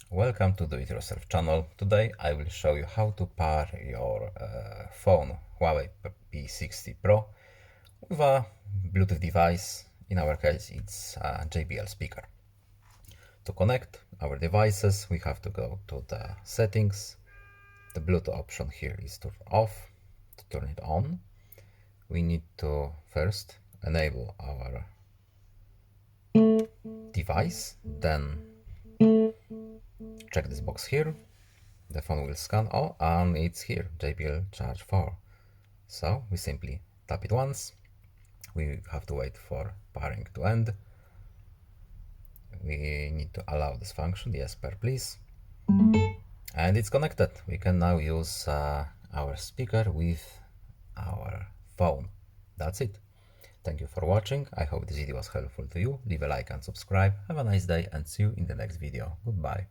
Welcome to Do It Yourself channel. Today I will show you how to pair your phone Huawei P60 Pro with a Bluetooth device. In our case it's a JBL speaker. To connect our devices we have to go to the settings. The Bluetooth option here is turned off. To turn it on we need to first enable our device, then check this box here. The phone will scan, and it's here, JBL Charge 4. So we simply tap it once. We have to wait for pairing to end. We need to allow this function, yes, pair please. And it's connected. We can now use our speaker with our phone. That's it. Thank you for watching. I hope this video was helpful to you. Leave a like and subscribe. Have a nice day and see you in the next video. Goodbye.